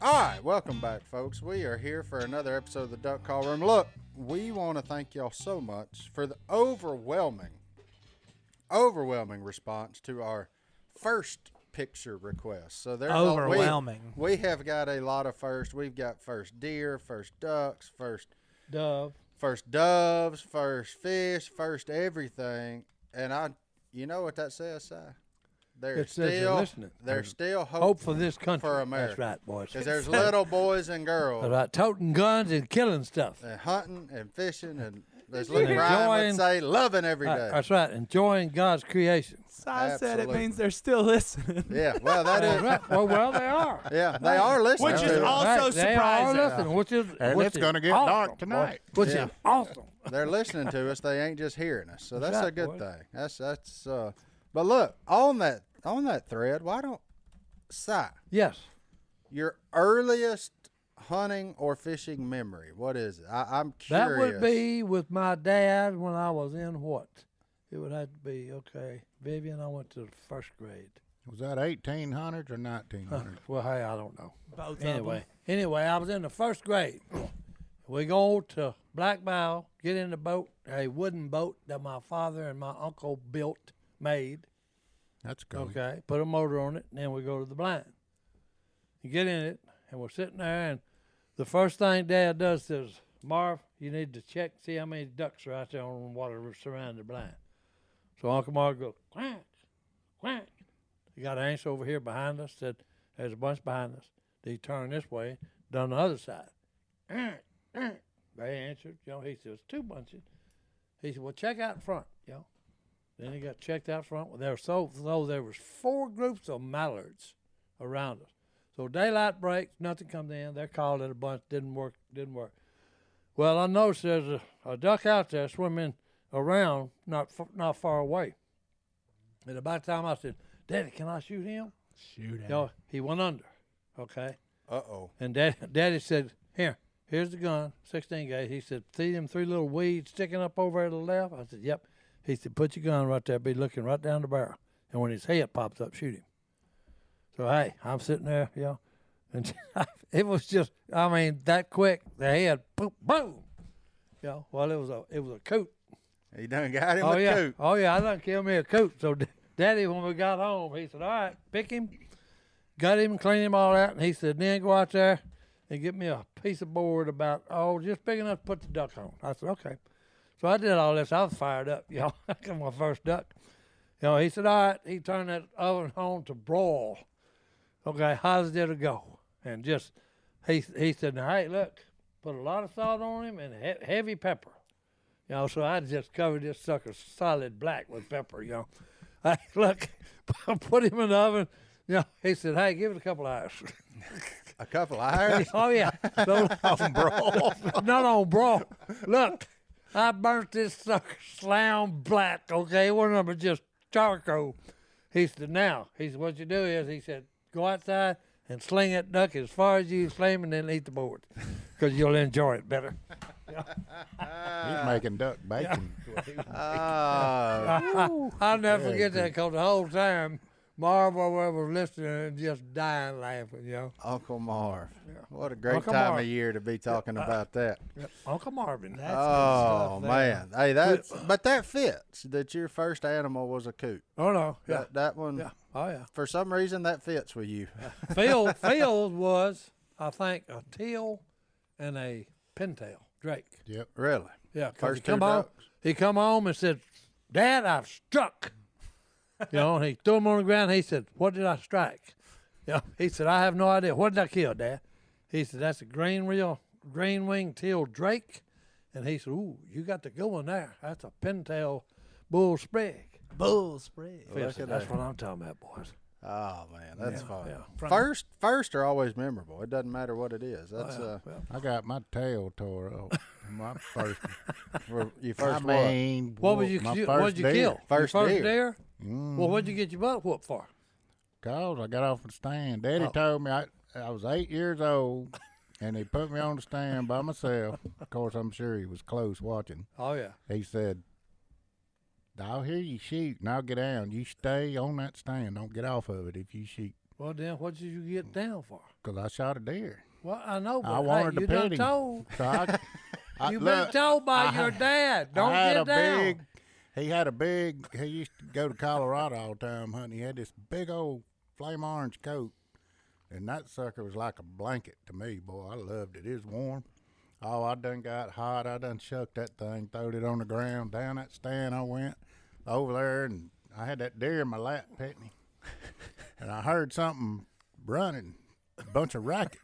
All right, welcome back, folks. We are here for another episode of the Duck Call Room. Look, we want to thank y'all so much for the overwhelming response to our first picture request. So there's overwhelming. We have got a lot of first. We've got first deer, first ducks, first doves, first fish, first everything. And you know what that says, Si? There's still hope for this country. For America. That's right, boys. Because there's little boys and girls. That's right, toting guns and killing stuff. And hunting and fishing and, as little Brian would say, loving every day. That's right, enjoying God's creation. Si said it means they're still listening. Yeah, well, that is. Right. Well, they are. Yeah, they are listening. Which is also surprising. They are listening, and it's going to get awesome, dark tonight. Which is awesome. They're listening to us. They ain't just hearing us. So that's right, a good boy. thing. That's. But look, on that thread, why don't, Si, Yes. your earliest hunting or fishing memory, what is it? I'm curious. That would be with my dad when I was in what? It would have to be, okay, Vivian, I went to the first grade. Was that 1800s or 1900s? Well, hey, I don't know. Both Anyway, I was in the first grade. We go to Black Bow, get in the boat, a wooden boat that my father and my uncle made. That's good. Okay, put a motor on it, and then we go to the blind. You get in it, and we're sitting there, and the first thing Dad does says, Marv, you need to check, see how many ducks are out there on the water surrounding the blind. So Uncle Marv goes, quack, quack. He got an answer over here behind us, said, there's a bunch behind us. Then he turned this way, done the other side. They answered, he said, there's two bunches. He said, well, check out in front, Then he got checked out front. There was 4 groups of mallards around us. So daylight breaks, nothing comes in. They're called it a bunch. Didn't work. Well, I noticed there's a duck out there swimming around, not far away. And about the time I said, Daddy, can I shoot him? Shoot him. He went under. Okay. Uh-oh. And Daddy said, here's the gun, 16 gauge. He said, see them 3 little weeds sticking up over to the left? I said, yep. He said, put your gun right there, be looking right down the barrel. And when his head pops up, shoot him. So, hey, I'm sitting there, and it was just, that quick, the head, boom, boom. Well, it was a coot. He done got him a coot. Oh, yeah, I done killed me a coot. So, Daddy, when we got home, he said, all right, pick him, got him, cleaned him all out. And he said, then go out there and get me a piece of board about, just big enough to put the duck on. I said, okay. So I did all this. I was fired up, I got my first duck. He said, all right. He turned that oven on to broil. Okay, how's it go? And just, he said, now, hey, look, put a lot of salt on him and heavy pepper. So I just covered this sucker solid black with pepper, I put him in the oven. He said, hey, give it a couple hours. A couple hours? Oh, yeah. On broil. Not on broil. Look. I burnt this sucker slam black, okay? It wasn't but just charcoal. He said, what you do is, he said, go outside and sling that duck as far as you sling and then eat the board because you'll enjoy it better. He's making duck bacon. I'll never forget that because the whole time, Marv was listening and just dying laughing, Uncle Marv. Yeah. What a great Uncle time Marv. of year to be talking about that. Uncle Marvin. That's oh, man. Hey, but that fits, that your first animal was a coot. Oh, no. Yeah. That one. Yeah. Oh, yeah. For some reason, that fits with you. Phil was, I think, a teal and a pintail drake. Yep. Really? Yeah. First two ducks. He come home and said, Dad, I've struck. And he threw him on the ground. He said, what did I strike? He said, I have no idea. What did I kill, Dad? He said, that's a green-winged teal drake. And he said, ooh, you got the good one there. That's a pintail bull sprig. Bull sprig. That's what I'm talking about, boys. Oh, man, that's fun. Yeah. First are always memorable. It doesn't matter what it is. That's I got my tail tore up. My first. You first what did you kill? First deer. Deer? Well, what'd you get your butt whooped for? Cause I got off the stand. Daddy told me I was 8 years old, and he put me on the stand by myself. Of course, I'm sure he was close watching. Oh, yeah. He said, I'll hear you shoot, and I'll get down. You stay on that stand. Don't get off of it if you shoot. Well, then what did you get down for? 'Cause I shot a deer. Well, I know, but I wanted you to done pet him. told. So You've been told by your dad. Don't get down. He used to go to Colorado all the time hunting. He had this big old flame orange coat, and that sucker was like a blanket to me, boy. I loved it. It was warm. Oh, I done got hot. I done shucked that thing, throwed it on the ground. Down that stand I went over there, and I had that deer in my lap petting him. And I heard something running, a bunch of racket.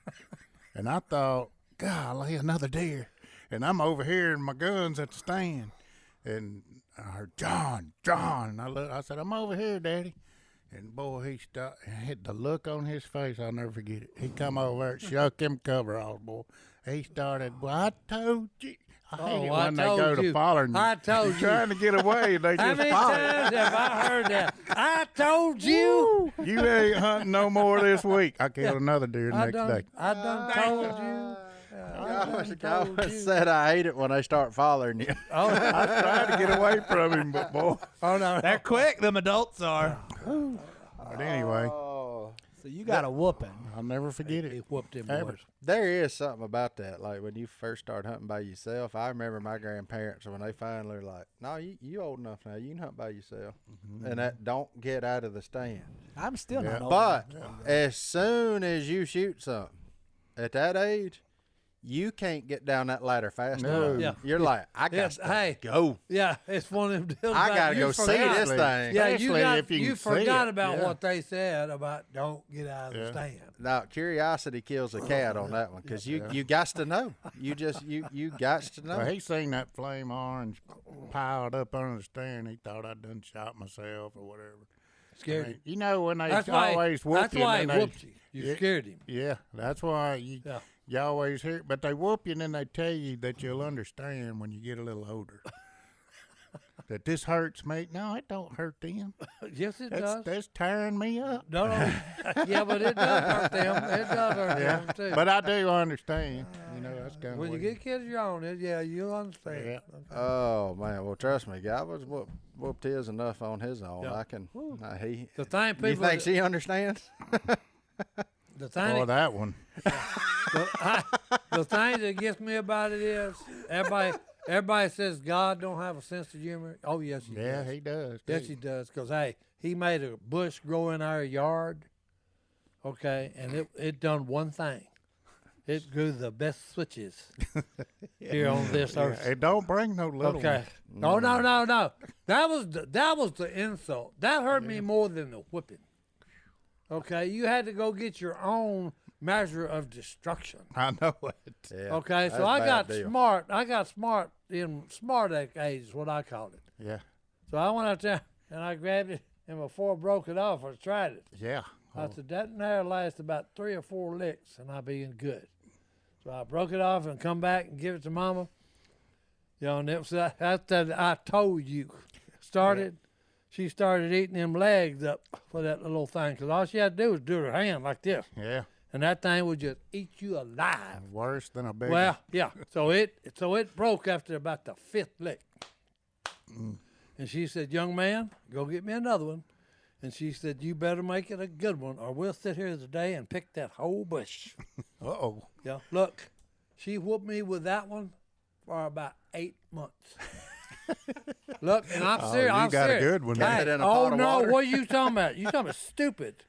And I thought, golly, another deer. And I'm over here, and my gun's at the stand. And I heard, John. And I said, I'm over here, Daddy. And boy, he stopped and had the look on his face. I'll never forget it. He come over there and shook him coveralls, boy. He started, well, I told you. I hate it when they go to following you. I told you. Trying to get away, and they How just many follow. times have I heard that? I told you. You ain't hunting no more this week. I killed another deer the next day. I done told you. I always said I hate it when they start following you. Oh, I tried to get away from him, but boy. oh no. They're quick, them adults are. But anyway, So you got a whooping. I'll never forget He it. whooped him, Ever. boys. There is something about that. Like when you first start hunting by yourself, I remember my grandparents when they finally were like, no, you old enough now. You can hunt by yourself. And that don't get out of the stand. I'm still not old. But as soon as you shoot something at that age, you can't get down that ladder fast No. enough. Yeah. You're like, I got Yes, to hey. go. Yeah, it's one of them deals. I about got to you go see forgot. this thing. Yeah, Especially if you you can see forgot it. about Yeah. what they said about don't get out of the stand. Now, curiosity kills a cat on that one because you got to know. You got to know. Well, he seen that flame orange piled up under the stand. He thought I'd done shot myself or whatever. Scared I mean, him. you know when they That's why. always whoop That's you. why he and then whooped you. You scared him. Yeah, that's why you always hear. But they whoop you and then they tell you that you'll understand when you get a little older. That this hurts me. No, it don't hurt them. Yes, it does. That's tearing me up. No, yeah, but it does hurt them. It does hurt them too. But I do understand. You know, that's kind of when you get kids your own, you'll understand. Yeah. Oh man, well trust me, guy was whooped his enough on his own. Yeah. I can. He. The thing You people, think she understands? the thing, Oh, that one. the thing that gets me about it is everybody says God don't have a sense of humor. Oh yes, he Yeah, does. he does. Yes, too. he does. Because, hey, he made a bush grow in our yard, okay, and it done one thing. It grew the best switches here on this Yeah, earth. it don't bring no little Okay. one. No. That was the insult. That hurt me more than the whipping. Okay, you had to go get your own measure of destruction. I know it. Yeah. Okay, that's so a I bad got deal. smart. I got smart in smart age is what I called it. Yeah. So I went out there and I grabbed it, and before I broke it off, I tried it. Yeah. I said, that there lasts about 3 or 4 licks, and I'll be in good. So I broke it off and come back and give it to Mama. You know, and it was that I told you. She started eating them legs up for that little thing, because all she had to do was do her hand like this, Yeah. and that thing would just eat you alive. Worse than a big Well, yeah. So it broke after about the 5th lick. And she said, young man, go get me another one. And she said, you better make it a good one, or we'll sit here today and pick that whole bush. Uh-oh. Yeah, look, she whooped me with that one for about 8 months. Look, and I'm serious. you I'm got a serious. good one there. Hey, It in a oh pot of no, water. what are you talking about? You talking about stupid?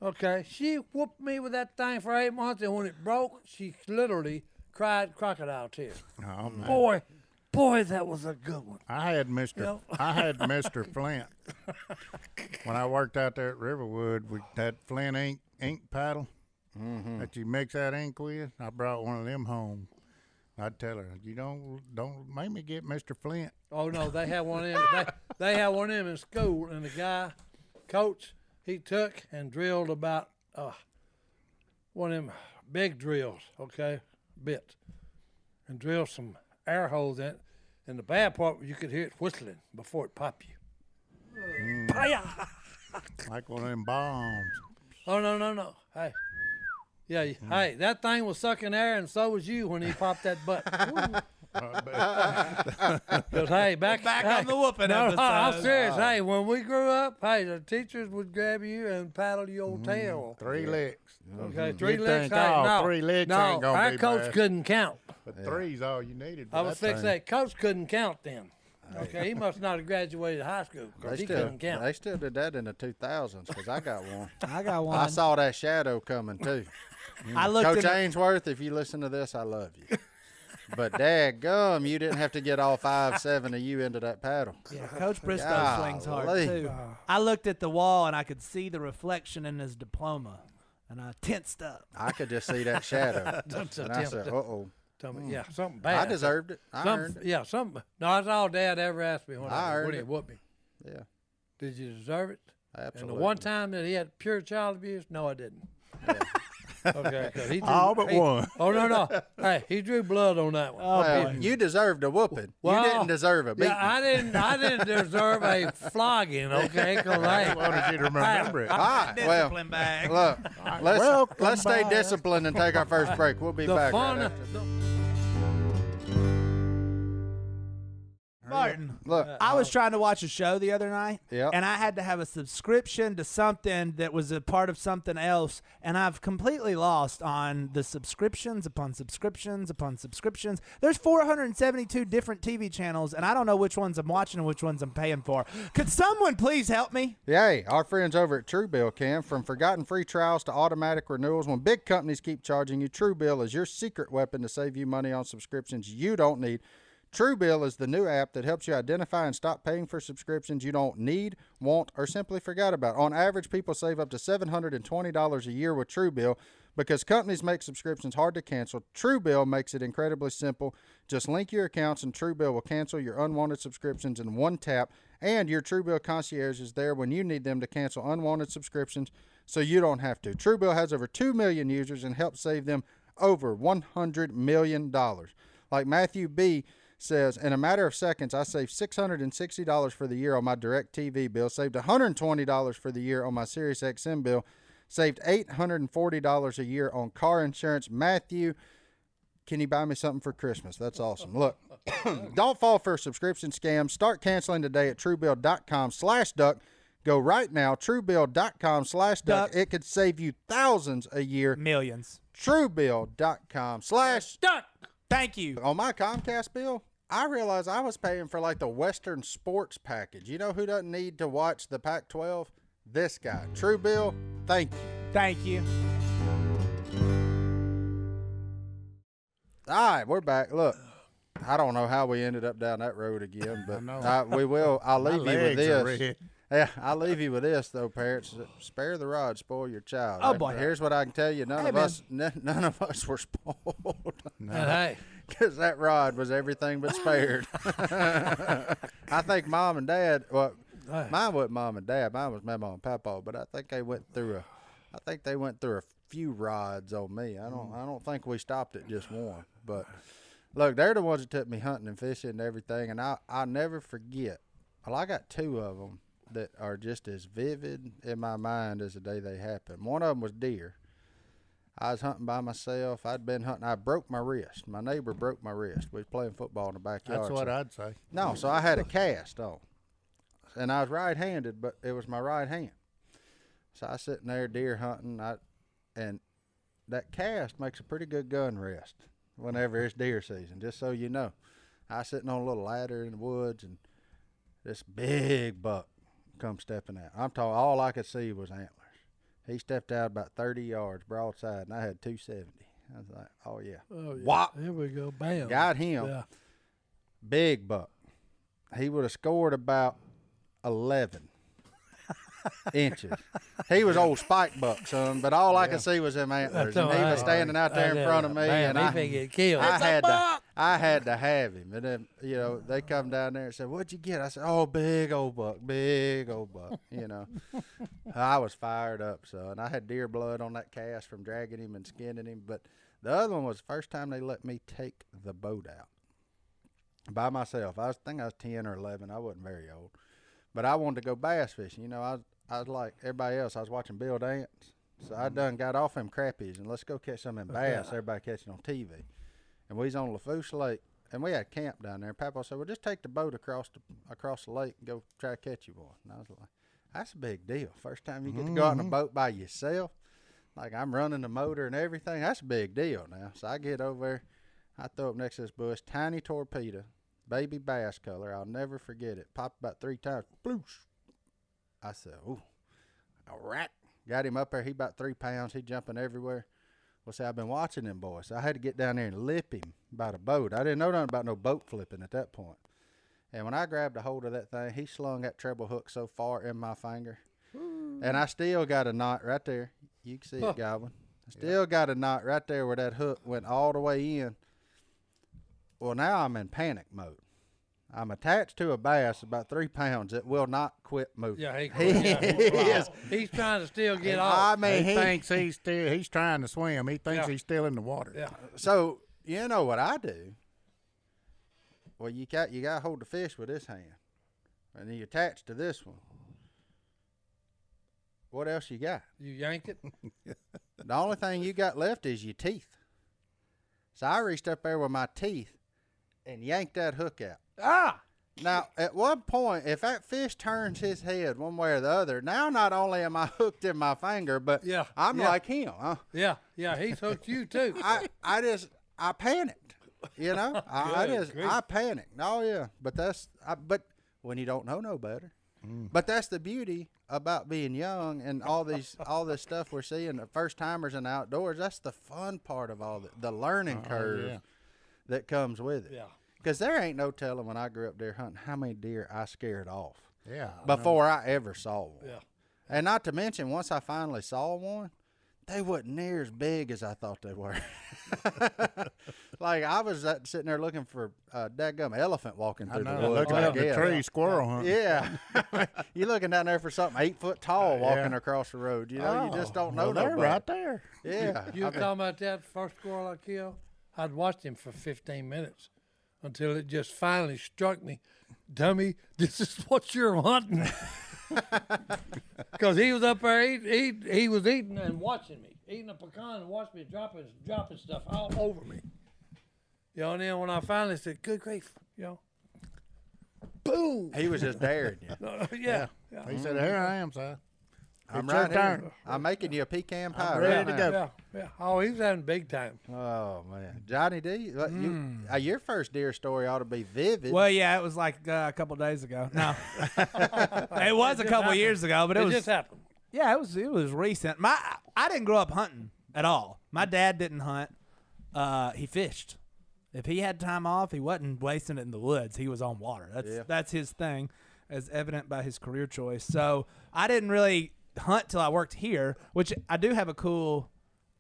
Okay, she whooped me with that thing for 8 months, and when it broke, she literally cried crocodile tears. Oh, man. Boy, that was a good one. I had Mr. Yep. I had Mr. Flint when I worked out there at Riverwood with that Flint ink paddle that you mix that ink with. I brought one of them home. I'd tell her, you don't make me get Mr. Flint. Oh no, they had one of them. They had one of them in school, and the guy, coach, he took and drilled about one of them big drills, okay, bit, and drilled some air holes in it. And the bad part, you could hear it whistling before it popped you. Paya! Like one of them bombs. Oh no. Hey. Yeah, hey, that thing was sucking air, and so was you when he popped that butt. Because, hey, back on the whooping no, episode. I'm serious. Hey, when we grew up, hey, the teachers would grab you and paddle your tail. 3 licks. Okay, 3 You'd licks. think, Hey, oh, no, 3 licks no, ain't gonna our be coach bad. couldn't count. But 3's all you needed. I was fixing that. Coach couldn't count then. Okay, he must not have graduated high school because he couldn't count. They still did that in the 2000s because I got one. I got one. I saw that shadow coming too. I looked Coach in the- Ainsworth, if you listen to this, I love you. But daggum, you didn't have to get all 5-7 of you into that paddle. Yeah, Coach Bristow swings hard Golly. too. I looked at the wall and I could see the reflection in his diploma, and I tensed up. I could just see that shadow. Don't And I said, uh-oh. Yeah, something bad. I deserved it. I earned it. Yeah, something. No, that's all Dad ever asked me when earned he it. whooped me. Yeah, Did you deserve it? absolutely. And the one time that he had pure child abuse, no, I didn't. Yeah. Okay, 'cause he drew, All but one. Oh no! Hey, he drew blood on that one. Well, you deserved a whooping. Well, you didn't deserve a beating. Yeah, I didn't deserve a flogging. Okay, 'cause, I hey, wanted you to remember it. All right, well, Discipline bag. look, Welcome let's stay back. disciplined and take our first break. We'll be the back. fun. Right after. Martin, Look, I was trying to watch a show the other night, Yep. and I had to have a subscription to something that was a part of something else, and I've completely lost on the subscriptions upon subscriptions upon subscriptions. There's 472 different TV channels, and I don't know which ones I'm watching and which ones I'm paying for. Could someone please help me? Yay, our friends over at TrueBill can. From forgotten free trials to automatic renewals, when big companies keep charging you, TrueBill is your secret weapon to save you money on subscriptions you don't need. TrueBill is the new app that helps you identify and stop paying for subscriptions you don't need, want, or simply forgot about. On average, people save up to $720 a year with TrueBill. Because companies make subscriptions hard to cancel, TrueBill makes it incredibly simple. Just link your accounts and TrueBill will cancel your unwanted subscriptions in one tap. And your TrueBill concierge is there when you need them to cancel unwanted subscriptions so you don't have to. TrueBill has over 2 million users and helps save them over $100 million. Like Matthew B. says, in a matter of seconds, I saved $660 for the year on my DirecTV bill, saved $120 for the year on my SiriusXM bill, saved $840 a year on car insurance. Matthew, can you buy me something for Christmas? That's awesome. Look, don't fall for subscription scams. Start canceling today at TrueBill.com/duck. Go right now, TrueBill.com/duck. It could save you thousands a year. Millions. TrueBill.com/duck. Thank you. On my Comcast bill, I realized I was paying for like the Western sports package. You know who doesn't need to watch the Pac-12? This guy. TrueBill, thank you. Thank you. All right, we're back. Look, I don't know how we ended up down that road again, but we will. I'll leave you with this. Yeah, I'll leave you with this though, parents. Spare the rod, spoil your child. Oh, boy. Here's what I can tell you: none of us were spoiled. And hey, Because that rod was everything but spared. I think mom and dad. Well, mine wasn't mom and dad. Mine was mama and papa. But I think they went through a few rods on me. I don't think we stopped at just one. But look, they're the ones that took me hunting and fishing and everything. And I'll never forget. Well, I got 2 of them that are just as vivid in my mind as the day they happened. One of them was deer. I was hunting by myself. I'd been hunting. I broke my wrist. My neighbor broke my wrist. We was playing football in the backyard. That's what I'd say. No, so I had a cast on. And I was right-handed, but it was my right hand. So I was sitting there deer hunting, and that cast makes a pretty good gun rest whenever it's deer season, just so you know. I was sitting on a little ladder in the woods, and this big buck come stepping out. I'm talking, all I could see was antlers. He stepped out about 30 yards broadside, and I had 270. I was like, oh, yeah. Whop. Here we go. Bam. Got him. Yeah. Big buck. He would have scored about 11 inches. He was old spike buck, son, but all I could see was him antlers. And he was standing out there in front of me, and he get killed. I had to have him. And then, they come down there and said, what'd you get? I said, oh, big old buck. I was fired up, son. I had deer blood on that cast from dragging him and skinning him. But the other one was the first time they let me take the boat out by myself. I think I was 10 or 11. I wasn't very old. But I wanted to go bass fishing. I was like everybody else. I was watching Bill Dance. So I done got off them crappies and let's go catch some of them bass everybody catching on TV. And we was on Lafourche Lake, and we had camp down there. Papa said, "Well, just take the boat across the lake and go try to catch you one." And I was like, "That's a big deal. First time you get to go out in a boat by yourself, like I'm running the motor and everything. That's a big deal now." So I get over there, I throw up next to this bush, tiny torpedo, baby bass color. I'll never forget it. Popped about 3 times. Bloosh. I said, "Ooh, a rat." Got him up there. He about 3 pounds. He jumping everywhere. Well, see, I've been watching them boys. So I had to get down there and lip him by the boat. I didn't know nothing about no boat flipping at that point. And when I grabbed a hold of that thing, he slung that treble hook so far in my finger. And I still got a knot right there. You can see it, Godwin. I still got a knot right there where that hook went all the way in. Well, now I'm in panic mode. I'm attached to a bass about 3 pounds that will not quit moving. Yeah, he's trying to still get off. I mean, he thinks he's trying to swim. He thinks he's still in the water. Yeah. So you know what I do? Well, you got to hold the fish with this hand, and then you attach to this one. What else you got? You yank it. The only thing you got left is your teeth. So I reached up there with my teeth and yanked that hook out. Ah! Now, at one point, if that fish turns his head one way or the other, now not only am I hooked in my finger, but I'm like him. Huh? Yeah, he's hooked you too. I panicked, you know. I panicked. Oh yeah, but when you don't know no better. But that's the beauty about being young and all this stuff we're seeing, the first timers in the outdoors. That's the fun part of all the learning curve that comes with it. Yeah. Because there ain't no telling when I grew up deer hunting how many deer I scared off. Yeah. Before I ever saw one. Yeah. And not to mention, once I finally saw one, they wasn't near as big as I thought they were. Like I was sitting there looking for a daggum elephant walking through the woods. Looking up the tree, squirrel hunting. Yeah. You're looking down there for something 8 foot tall walking across the road. You know, you just don't know. They're right there. Yeah. You were talking about that first squirrel I killed? I'd watched him for 15 minutes until it just finally struck me. Dummy, this is what you're hunting. Because he was up there, he was eating and watching me. Eating a pecan and watching me dropping stuff all over me. You know, and then when I finally said, good grief, you know, boom. He was just daring you. Yeah. He said, here I am, sir. I'm It's right your here. turn. I'm making you a pecan pie. I'm ready right to now. go. Yeah. Oh, he was having big time. Oh man, Johnny D, your first deer story ought to be vivid. Well, yeah, it was like a couple days ago. No, it was a couple years ago, but it was just happened. Yeah, it was recent. I didn't grow up hunting at all. My dad didn't hunt. He fished. If he had time off, he wasn't wasting it in the woods. He was on water. That's his thing, as evident by his career choice. So I didn't really hunt till I worked here, which I do have a cool.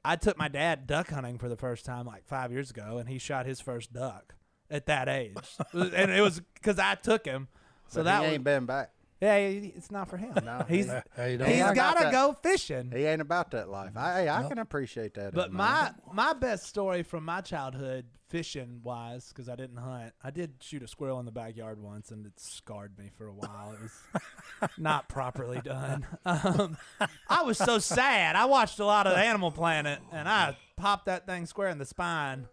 I took my dad duck hunting for the first time like 5 years ago, and he shot his first duck at that age, and it was because I took him. So but that he ain't been back. Yeah, it's not for him. No, he's Hey, got to go fishing. He ain't about that life. I can appreciate that. But my best story from my childhood, fishing wise, because I didn't hunt, I did shoot a squirrel in the backyard once, and it scarred me for a while. It was not properly done. I was so sad. I watched a lot of Animal Planet, and I popped that thing square in the spine,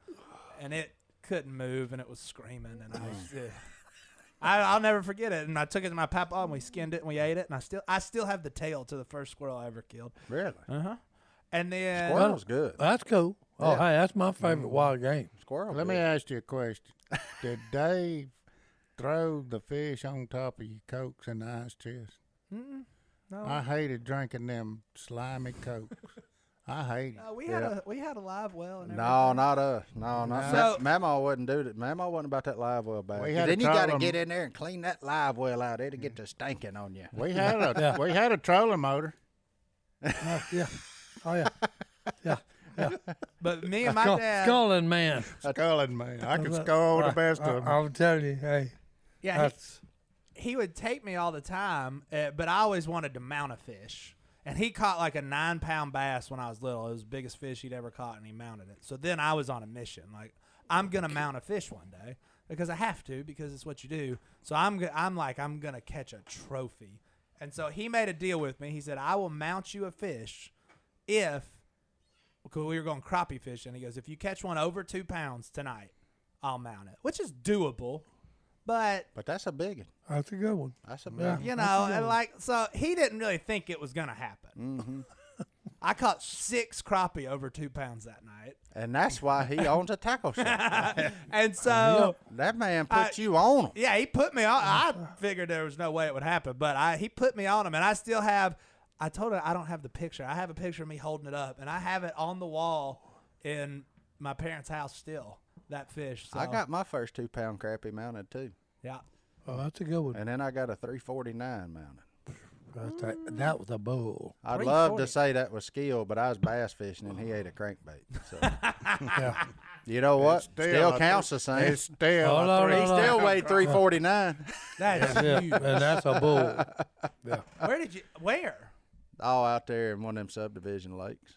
and it couldn't move, and it was screaming, and I was. I'll never forget it, and I took it to my papa, and we skinned it, and we ate it, and I still have the tail to the first squirrel I ever killed. Really? And then Squirrel's good. That's cool. Oh, hey, that's my favorite wild game. Squirrel. Let me ask you a question. Did Dave throw the fish on top of your Cokes in the ice chest? No. I hated drinking them slimy Cokes. I hate it. We had a live well. And No, not us. No, not So- Mama wouldn't do that. Mama wasn't about that live well back. We had Then to you got to tell get them- in there and clean that live well out. It'll get to stinking on you. We had a trolling motor. Yeah. Oh, yeah. Yeah. But me and my dad, Sculling man. Sculling, man. I could scull the best of them. I'm telling you, hey. yeah, he would take me all the time, but I always wanted to mount a fish. And he caught like a 9-pound bass when I was little. It was the biggest fish he'd ever caught, and he mounted it. So then I was on a mission. Like, I'm going to mount a fish one day because I have to, because it's what you do. So I'm going to catch a trophy. And so he made a deal with me. He said, I will mount you a fish because we were going crappie fishing. He goes, if you catch one over 2 pounds tonight, I'll mount it, which is doable. But that's a big one. That's a good one. That's a big Yeah. one. you know, and like, so he didn't really think it was gonna happen. Mm-hmm. I caught 6 crappie over 2 pounds that night, And that's why he owns a tackle shop. and so That man put you on him. yeah, he put me on. I figured there was no way it would happen, but he put me on him, and I still have. I told her I don't have the picture. I have a picture of me holding it up, and I have it on the wall in my parents' house still. That fish. So, I got my first 2 pound crappie mounted too. yeah. Oh, that's a good one. And then I got a 349 mounted. That was a bull. I'd love 340. to say that was skill, but I was bass fishing and he ate a crankbait. So Yeah. you know what? It's Still a counts the same. It's still Hold a on, three- He hold on. still weighed 349. That's Yeah, huge. and that's a bull. Yeah. Where did you? Where? All out there in one of them subdivision lakes.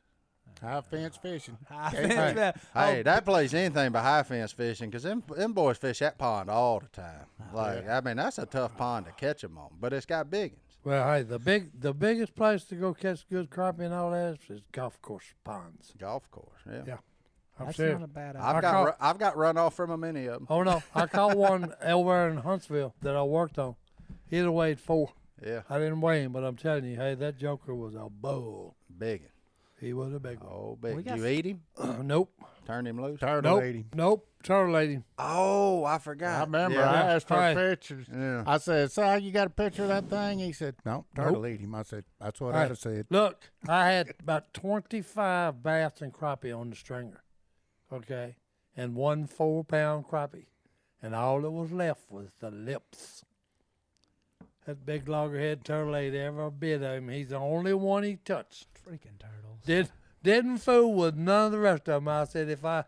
high fence fishing. Hey, that place anything but high fence fishing, because them boys fish that pond all the time. Like, I mean, that's a tough pond to catch them on, but it's got big ones. Well, hey, the biggest place to go catch good crappie and all that is golf course ponds. Golf course, yeah. Yeah. I'm That's serious. not a bad I've idea. got I've got run off from many of them. Oh no, I caught one over in Huntsville that I worked on. He'd have weighed 4. Yeah, I didn't weigh him, but I'm telling you, hey, that joker was a bull. big one. He was a big one. Oh, big. We Did got you eat him? Nope. Turn him loose? Turtle Nope. lady. Nope. Turtle ate him. Oh, I forgot. I remember Yeah. I asked for Right. pictures. Yeah. I said, "Si, you got a picture of that thing?" He said, "No, turtle Nope. eat him." I said, "That's what Right. I'd have said." Look, I had about 25 bass and crappie on the stringer, okay, and 1 4-pound crappie, and all that was left was the lips. That big loggerhead turtle ate every bit of him. He's the only one he touched. Freaking turtles. Didn't fool with none of the rest of them. I said, if I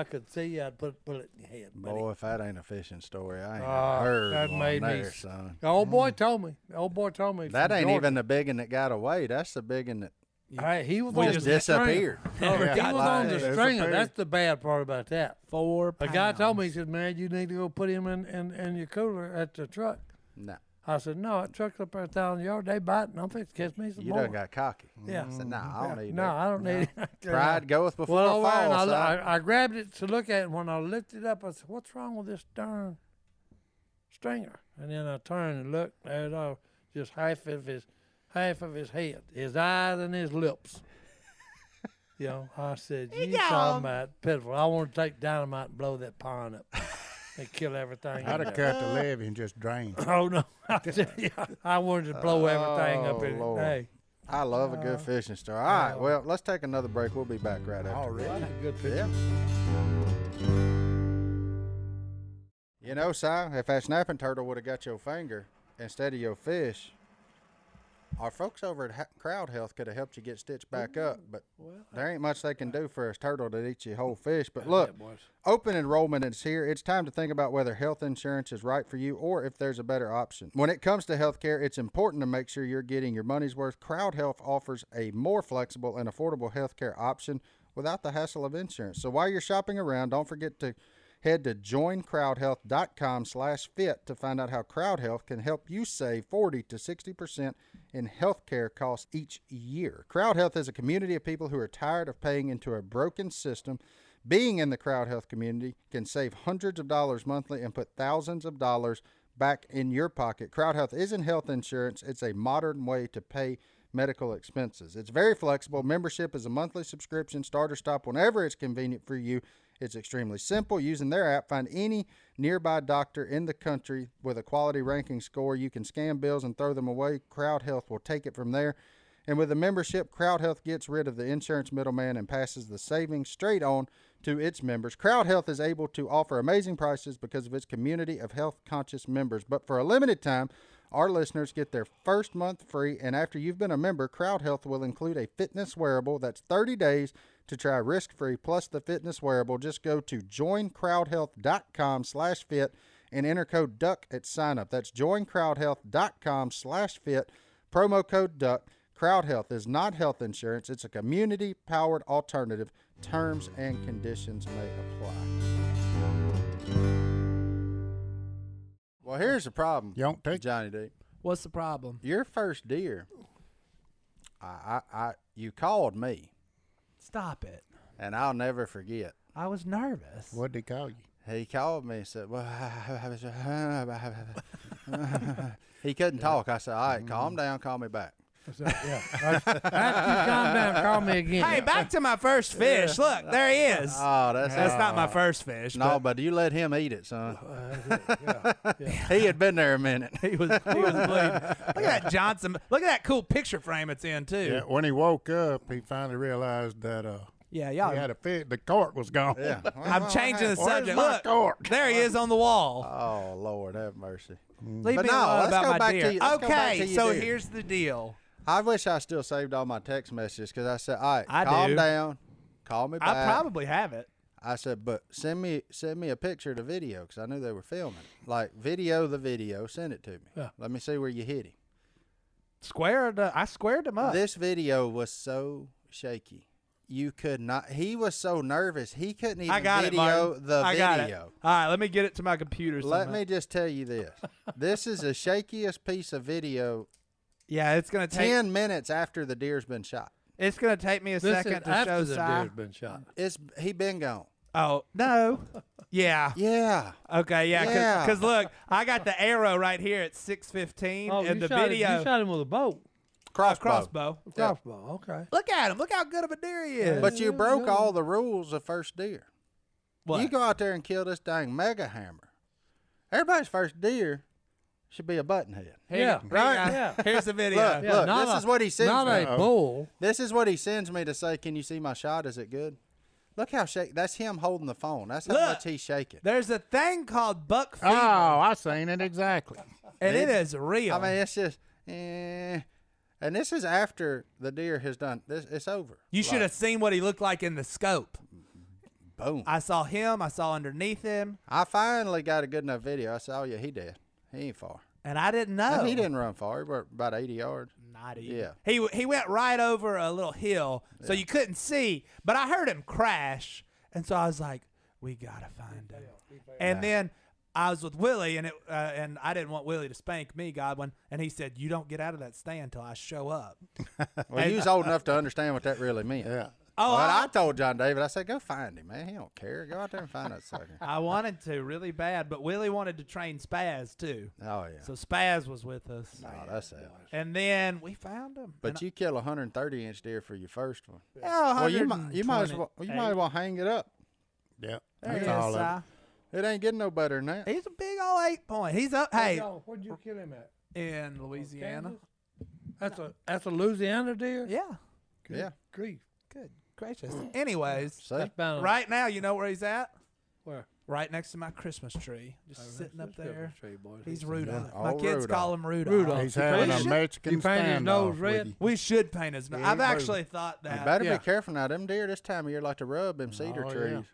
could see you, I'd put a bullet in your head. buddy. Boy, if that ain't a fishing story, I ain't Ah, heard that one made me there, s- son. The old boy told me. The old boy told me. That from ain't Georgia. even the big one that got away. That's the big one that Hey, he was We on just the stringer. disappeared. No, he Got was on the disappeared. stringer. That's the bad part about that. 4 A pounds. guy told me, he said, man, you need to go put him in your cooler at the truck. No, I said, no, that truck's up there 1,000 yards. They biting. I'm fixing to catch me some you more. done got cocky. Yeah. I said, no, I don't need No, that. I don't need it. Pride goeth before Well, a over there, and fall, son. I grabbed it to look at it. When I lifted it up, I said, what's wrong with this darn stringer? And then I turned and looked. There it all, just half of his head, his eyes and his lips. You know, I said, you talking about pitiful. I want to take dynamite and blow that pond up and kill everything. I'd in have there. cut the levee and just drained. Oh, no. I said, yeah, I wanted to blow everything up Oh, in Lord. it. Hey, I love a good fishing story. All right, well, let's take another break. We'll be back right after. Already. that's a good picture. Yeah. You know, Si, if that snapping turtle would have got your finger instead of your fish, our folks over at CrowdHealth could have helped you get stitched back up, but there ain't much they can do for a turtle that eats your whole fish. But look, Yeah, boys. open enrollment is here. It's time to think about whether health insurance is right for you or if there's a better option. When it comes to healthcare, it's important to make sure you're getting your money's worth. CrowdHealth offers a more flexible and affordable healthcare option without the hassle of insurance. So while you're shopping around, don't forget to head to joincrowdhealth.com/fit to find out how CrowdHealth can help you save 40 to 60% in healthcare costs each year. CrowdHealth is a community of people who are tired of paying into a broken system. Being in the CrowdHealth community can save hundreds of dollars monthly and put thousands of dollars back in your pocket. CrowdHealth isn't health insurance. It's a modern way to pay medical expenses. It's very flexible. Membership is a monthly subscription. Start or stop whenever it's convenient for you. It's extremely simple. Using their app, find any nearby doctor in the country with a quality ranking score. You can scan bills and throw them away. CrowdHealth will take it from there. And with a membership, CrowdHealth gets rid of the insurance middleman and passes the savings straight on to its members. CrowdHealth is able to offer amazing prices because of its community of health-conscious members. But for a limited time, our listeners get their first month free, and after you've been a member, CrowdHealth will include a fitness wearable that's 30 days to try risk-free, plus the fitness wearable. Just go to joincrowdhealth.com/fit and enter code DUCK at sign-up. That's joincrowdhealth.com/fit, promo code DUCK. CrowdHealth is not health insurance. It's a community-powered alternative. Terms and conditions may apply. Well, here's the problem, You don't take Johnny D. What's the problem? Your first deer, you called me, Stop it. and I'll never forget. I was nervous. What'd they call you? He called me and said, well, he couldn't talk. I said, all right, calm down, call me back. Yeah. After you calm down, call me again. Hey, back to my first fish. Look, there he is. Oh, That's not my first fish. No, but you let him eat it, son. Yeah. He had been there a minute. he was bleeding. Look at that Johnson. Look at that cool picture frame it's in too. Yeah, when he woke up, he finally realized that Yeah, he y'all. had a fit. The cork was gone. Yeah. I'm changing the Where's subject. my Look, cork? there he is on the wall. Oh, Lord, have mercy. Leave But me no, alone let's about go my back to deer. you- let's go back to Okay, your so deer. here's the deal. I wish I still saved all my text messages because I said, all right, I calm do. down, call me back. I probably have it. I said, but send me a picture of the video because I knew they were filming it. Like, video the video, send it to me. Yeah. Let me see where you hit him. I squared him up. This video was so shaky. You could not. He was so nervous. He couldn't even I got video it, the I video. got it. All right, let me get it to my computer. Let somehow. me just tell you this. This is the shakiest piece of video Yeah, it's gonna take. 10 minutes after the deer's been shot. It's gonna take me a This second is to after show the Si. deer's been shot. He been gone. Oh no. Yeah. Yeah. Okay. Yeah. Yeah. Because look, I got the arrow right here at 6:15, Oh, and you the shot video. Him, you shot him with a bow. Crossbow. A crossbow. Okay. Look at him. Look how good of a deer he is. But you broke all the rules of first deer. What? You go out there and kill this dang mega hammer. Everybody's first deer should be a buttonhead. Here, right? Yeah. Here's the video. Look, Yeah, not this is what he sends Not me. a bull. This is what he sends me to say, can you see my shot? Is it good? Look how shake. That's him holding the phone. That's how Look. much he's shaking. There's a thing called buck fever, Oh, I seen it exactly. and it is real. I mean, it's just, and this is after the deer has done this. It's over. you should have seen what he looked like in the scope. Boom. I saw him. I saw underneath him, I finally got a good enough video. I said, oh, yeah, he dead. He ain't far. and I didn't know. And he didn't run far. He went about 80 yards. Not even. Yeah. He went right over a little hill, so you couldn't see. But I heard him crash, and so I was like, "We gotta find him." And then I was with Willie, and and I didn't want Willie to spank me, Godwin, and he said, "You don't get out of that stand till I show up." Well, he was old enough to understand what that really meant. Yeah. Oh, But I told John David, I said, go find him, man. He don't care. Go out there and find that sucker. I wanted to really bad, but Willie wanted to train Spaz too. Oh, yeah. So Spaz was with us, Oh, that's it. and then we found him. But you kill a 130-inch deer for your first one. yeah, Well, you might as well hang it up. Yeah. There he That's is, all of it. It ain't getting no better than that. He's a big old 8-point. He's up. Hey, Where'd you kill him at? in Louisiana. That's a Louisiana deer. Yeah. Good Yeah. grief. Good gracious. Anyways, See? That's bound. right now, you know where he's at? Where? Right next to my Christmas tree, just sitting up there. He's Rudolph. Oh, My kids Rudolph. call him Rudolph. Rudolph. He's You having paint a his- Mexican you paint his standoff nose with red? you. We should paint his nose. Yeah, I've he actually thought You that. better Yeah. be careful now. Them deer this time of year like to rub them cedar Oh, yeah. trees.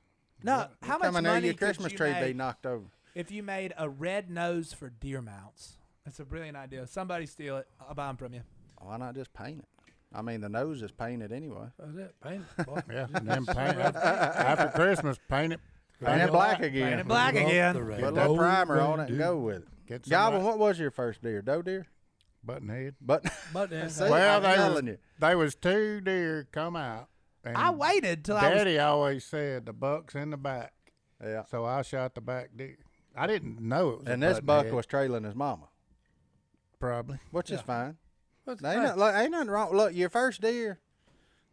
No, how much Coming there, money your could Christmas you tree be make knocked over. if you made a red nose for deer mounts? That's a brilliant idea. Somebody steal it. I'll buy them from you. Why not just paint it? I mean, the nose is painted anyway. That's it. Paint it, boy. Yeah, and then paint it. After Christmas, paint it. Paint it black again. Paint it black again. The red. Put a little primer on it and go with it. Get some Goblin, what was your first deer? Doe deer? buttonhead. But But then, See? Well, I'm they telling was, you. they was 2 deer come out. And I waited till I was. Daddy always said the buck's in the back, yeah. so I shot the back deer. I didn't know it was And a this buck buttonhead, was trailing his mama, probably. which is fine. what's Ain't, ain't nothing wrong. Look, your first deer,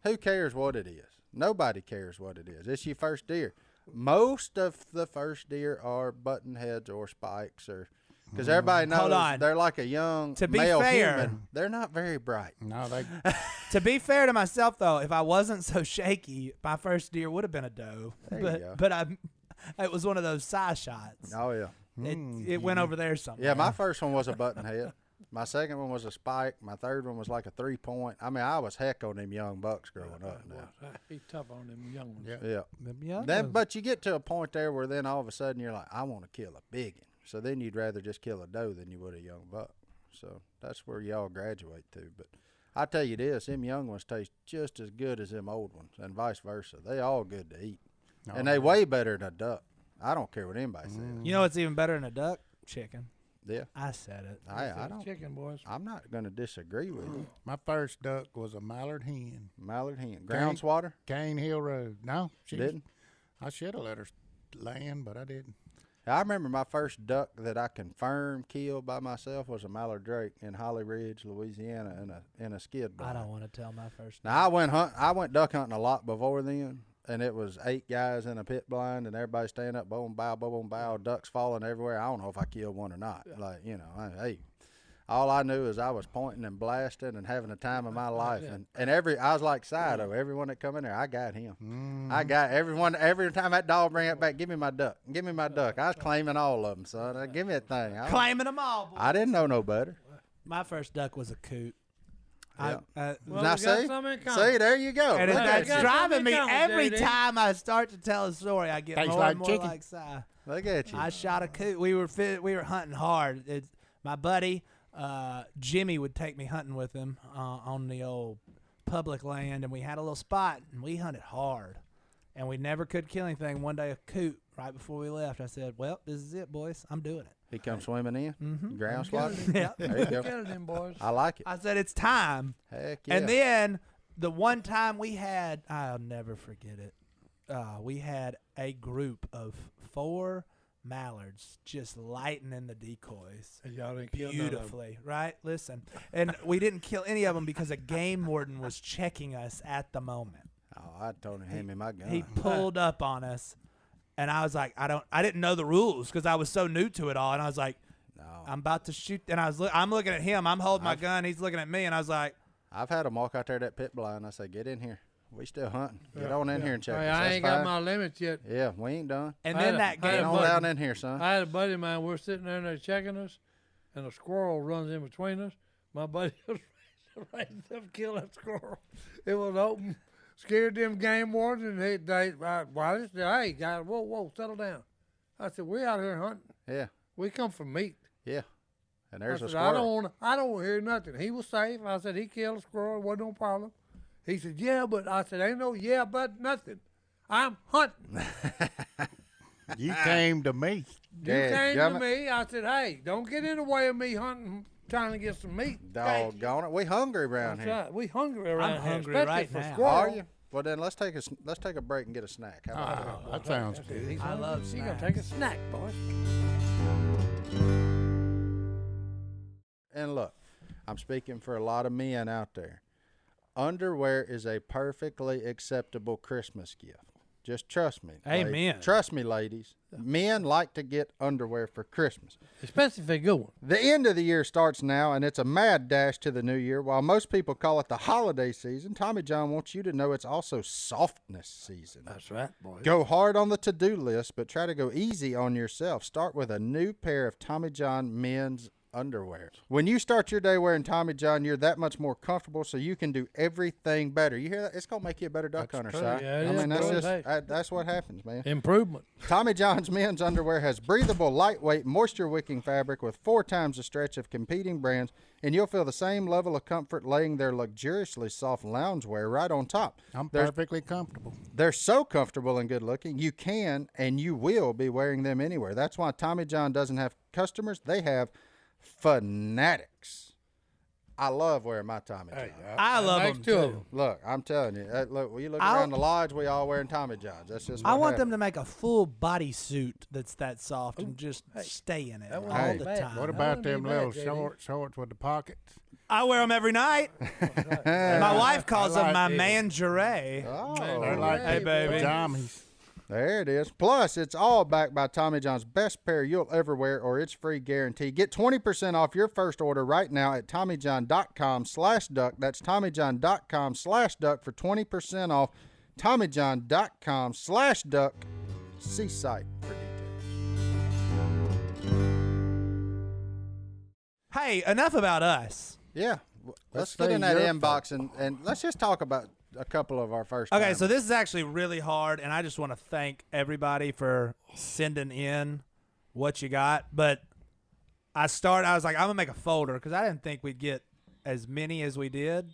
who cares what it is? Nobody cares what it is. It's your first deer. Most of the first deer are button heads or spikes, or because everybody Hold knows on. they're like a young To be male fair- human. They're not very bright. No, they. To be fair to myself, though, if I wasn't so shaky, my first deer would have been a doe. There you go. But it was one of those side shots. Oh yeah, It went over there somewhere. yeah. My first one was a button head. My second one was a spike. My third one was like a 3-point. I mean, I was heck on them young bucks growing up. Now. He's tough on them young ones. Yeah. Yeah. Them young Then, ones. but you get to a point there where then all of a sudden you're like, I want to kill a big one. So then you'd rather just kill a doe than you would a young buck. So that's where y'all graduate to. But I tell you this, them young ones taste just as good as them old ones, and vice versa. They all good to eat, and they way better than a duck. I don't care what anybody says. You know what's even better than a duck? Chicken. Yeah, I said it. I don't. Chicken, boys. I'm not going to disagree with you. My first duck was a mallard hen. Mallard hen, ground swatter. Cane Hill Road. No, she Didn't. I should have let her land, but I didn't. I remember my first duck that I confirmed killed by myself was a mallard drake in Holly Ridge, Louisiana, in a skid I blind. don't want to tell my first. Now I went duck hunting a lot before then, and it was 8 guys in a pit blind, and everybody standing up, boom, bow, ducks falling everywhere. I don't know if I killed one or not. Like, you know, hey, all I knew is I was pointing and blasting and having the time of my life, and I was like Sido. Everyone that come in there, I got him. I got everyone. Every time that dog bring it back, give me my duck. Give me my duck. I was claiming all of them, son. Give me a thing. Claiming them all. Boy. I didn't know no better. My first duck was a coot. Yeah. Well, now we got see, some in common. see, there you go. And Look at that's you. driving me Come on, every JD. time I start to tell a story. I get Tastes more like and more chicken. like Si. Look at you. I shot a coot. We were hunting hard. My buddy Jimmy would take me hunting with him on the old public land, and we had a little spot, and we hunted hard, and we never could kill anything. One day, a coot right before we left. I said, "Well, this is it, boys. I'm doing it." He comes swimming in, ground sliding. Yeah. There you go. Killed them boys. I like it. I said, "It's time." Heck yeah. And then the one time we had, I'll never forget it. We had a group of 4 mallards just lightening the decoys And y'all didn't kill none of them. beautifully, right? Listen, and we didn't kill any of them because a game warden was checking us at the moment. Oh, I told him, hand me my gun. He pulled up on us, and I was like, I didn't know the rules because I was so new to it all, and I was like, no. I'm about to shoot, and I'm looking at him, I'm holding my gun, he's looking at me, and I was like, I've had him walk out there that pit blind. I say, get in here. We still hunting. Get on in here and check Hey, us. I That's ain't fine. got my limits yet. Yeah, we ain't done. and I then had a- that I had Get game a on buddy- down in here, son. I had a buddy of mine. We're sitting there and they're checking us, and a squirrel runs in between us. My buddy was raising up, kill that squirrel. It was open, scared them game wardens, and I said, "Hey, guys, whoa, settle down." I said, "We out here hunting. Yeah, We come for meat." yeah. And I there's a said, I squirrel. don't want to hear nothing. He was safe. I said, he killed a squirrel. It wasn't no problem. He said, yeah, but I said, ain't no yeah, but nothing. I'm hunting. You came to me. You came to me. I said, hey, don't get in the way of me hunting, trying to get some meat. Okay? Doggone it. We hungry around That's here. right. We hungry around I'm here. hungry especially right for now. squirrel. Are you? Well, then let's take a break and get a snack. How about that? That sounds That's it. good. He's I hungry. love He gonna snacks. take a snack, boys. And look, I'm speaking for a lot of men out there. Underwear is a perfectly acceptable Christmas gift. Just trust me. Amen. Trust me, ladies. Men like to get underwear for Christmas. Especially if they're good one. The end of the year starts now, and it's a mad dash to the new year. While most people call it the holiday season, Tommy John wants you to know it's also softness season. That's right, boys. Go hard on the to-do list, but try to go easy on yourself. Start with a new pair of Tommy John men's underwear. When you start your day wearing Tommy John, you're that much more comfortable, so you can do everything better. You hear that? It's gonna make you a better duck hunter, true. Si. Yeah, it I is, mean, that's bro. just Hey. that's what happens, man. Improvement. Tommy John's men's underwear has breathable, lightweight, moisture-wicking fabric with 4 times the stretch of competing brands, and you'll feel the same level of comfort laying their luxuriously soft loungewear right on top. I'm There's- perfectly comfortable. They're so comfortable and good-looking, you can and you will be wearing them anywhere. That's why Tommy John doesn't have customers. They have fanatics. I love wearing my Tommy John. I love Makes them two of too. them. Look, I'm telling you. Look, when you look I'll- around the lodge, we all wearing Tommy Johns. That's just what I want them happens. to make a full body suit that's that soft and just stay in it that all wouldn't the be bad. time. What That about wouldn't be them bad, little JD. shorts with the pockets? I wear them every night. My wife calls them my mangeray. Oh, They're like Hey, them baby. pajamas. there it is. Plus, it's all backed by Tommy John's best pair you'll ever wear, or it's free guarantee. Get 20% off your first order right now at TommyJohn.com/duck. That's TommyJohn.com/duck for 20% off. TommyJohn.com/duck. See site for details. Hey, enough about us. Yeah. Let's say get in that your inbox and let's just talk about a couple of our first Okay, timers. so this is actually really hard, and I just want to thank everybody for sending in what you got. But I was like, I'm going to make a folder because I didn't think we'd get as many as we did.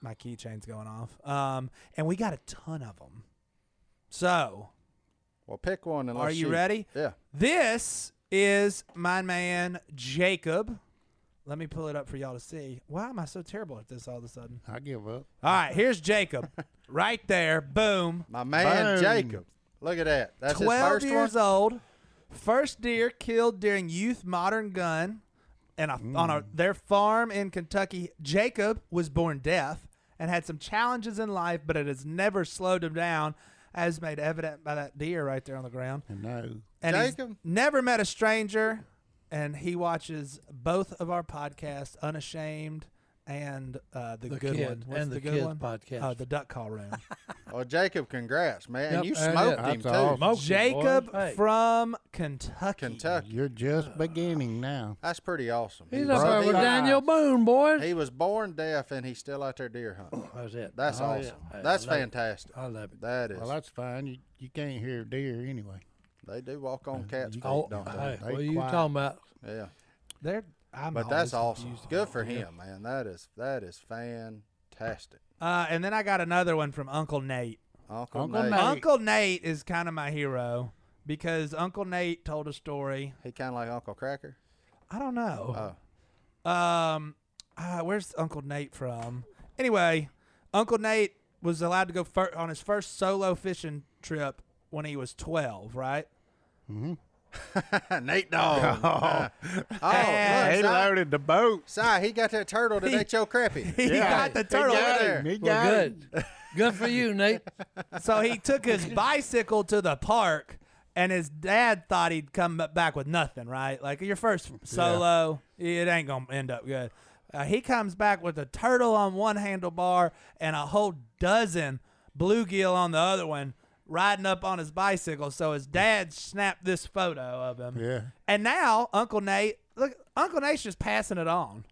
My keychain's going off. And we got a ton of them. So, Well, pick one and are let's you shoot. ready? Yeah. This is my man, Jacob. Let me pull it up for y'all to see. Why am I so terrible at this all of a sudden? I give up. All right, here's Jacob. Right there. Boom. My man Boom. Jacob. Look at that. That's his 12 first years one? old. First deer killed during Youth Modern Gun and their farm in Kentucky. Jacob was born deaf and had some challenges in life, but it has never slowed him down, as made evident by that deer right there on the ground. No. And Jacob? he's never met a stranger, and he watches both of our podcasts, Unashamed and the good kid, one. What's and the the good kids one? podcast. Oh, the Duck Call Room. Well, Jacob, congrats, man. Yep, You there it smoked is. him, That's too. awesome. Smoked him, Jacob boys. Hey. from Kentucky. Kentucky. You're just beginning now. That's pretty awesome. He's was- up there with he- Daniel Boone, boys. He was born deaf, and he's still out there deer hunting. That's it. That's Oh, awesome. yeah. Hey, That's I love it. fantastic. I love it. That is. Well, that's fine. You can't hear deer anyway. They do walk on cats' feet, Oh, don't they? hey, They what are you quiet. talking about? Yeah. I'm But that's always awesome. confused Good about for that. him, man. That is fantastic. And then I got another one from Uncle Nate. Uncle Uncle Nate. Nate. Uncle Nate is kind of my hero because Uncle Nate told a story. He kind of like Uncle Cracker. I don't know. Oh. Where's Uncle Nate from? Anyway, Uncle Nate was allowed to go on his first solo fishing trip when he was 12, right? Nate Dog. And- He look, loaded the boat. Si, he got that turtle that ate your crappie. He got the turtle. got him. He Well, got him. good. Good for you, Nate. So he took his bicycle to the park, and his dad thought he'd come back with nothing, right? Like your first solo, it ain't going to end up good. He comes back with a turtle on one handlebar and a whole dozen bluegill on the other one, riding up on his bicycle. So his dad snapped this photo of him. Yeah. And now Uncle Nate, look, Uncle Nate's just passing it on.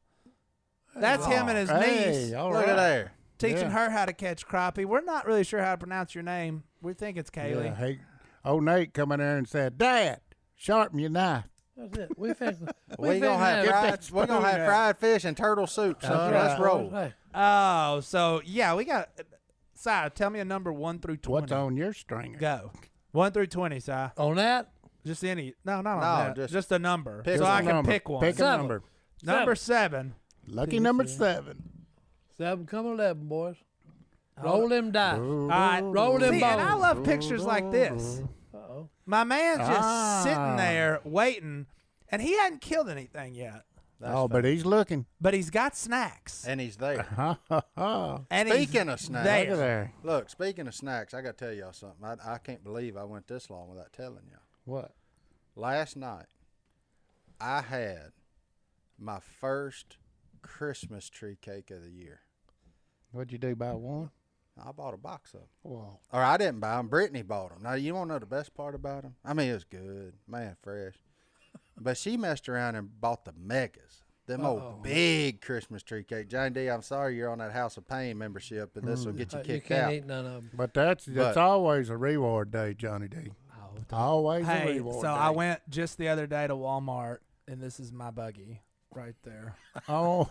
That's him and his niece Hey, all Look right. at there. teaching Yeah. her how to catch crappie. We're not really sure how to pronounce your name. We think it's Kaylee. Yeah, hey, old Nate come in there and said, "Dad, sharpen your knife." That's it. We fix We're gonna have fried fish and turtle soup, son. Let's roll. Hey, Oh, so yeah, we got. Si, tell me a number 1 through 20. What's on your stringer? Go. 1 through 20, Si. on that, Just any. No, not on No, that. just Just a number. pick So a I can number. pick one. Pick a Seven. number. Number 7. Lucky number 7. 7 come 11, boys. Roll them dice. All right. Roll them See, and I bones. love pictures like this. Uh-oh. My man's just Ah. sitting there waiting, and he hadn't killed anything yet. That's Oh, but he's looking. But he's got snacks. and he's there. Ha ha ha. And he's Speaking of snacks, there. Look at there. Look, speaking of snacks, I got to tell y'all something. I can't believe I went this long without telling y'all. What? Last night, I had my first Christmas tree cake of the year. What'd you do? Buy one? I bought a box of them. Well, Or I didn't buy them. Brittany bought them. Now, you want to know the best part about them? I mean, it was good. Man, fresh. But she messed around and bought the megas. Them old big Christmas tree cake. Johnny D, I'm sorry you're on that House of Pain membership, and this will get you You kicked can't out. eat none of them. but that's But- always a reward day, Johnny D. Always a Hey, reward so day. I went just the other day to Walmart, and this is my buggy right there. Oh,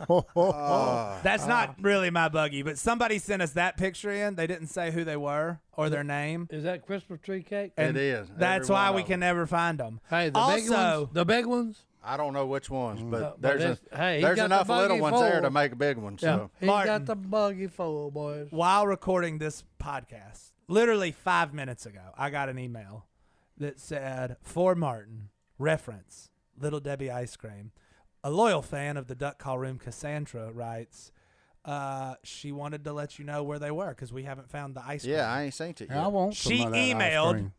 That's not really my buggy, but somebody sent us that picture in. They didn't say who they were or their name. Is that Christmas tree cake? And It is. That's Every why one we of can never find them. Hey, the big Also- ones. The big ones. I don't know which ones, but But there's he there's got enough the little buggy ones there full. to make a big one. So He Martin. got the buggy full, boys. While recording this podcast, literally 5 minutes ago, I got an email that said, for Martin, reference, Little Debbie ice cream. A loyal fan of the Duck Call Room, Cassandra, writes, she wanted to let you know where they were because we haven't found the ice cream. yeah, I ain't seen it yet. I want some She of that ice emailed cream.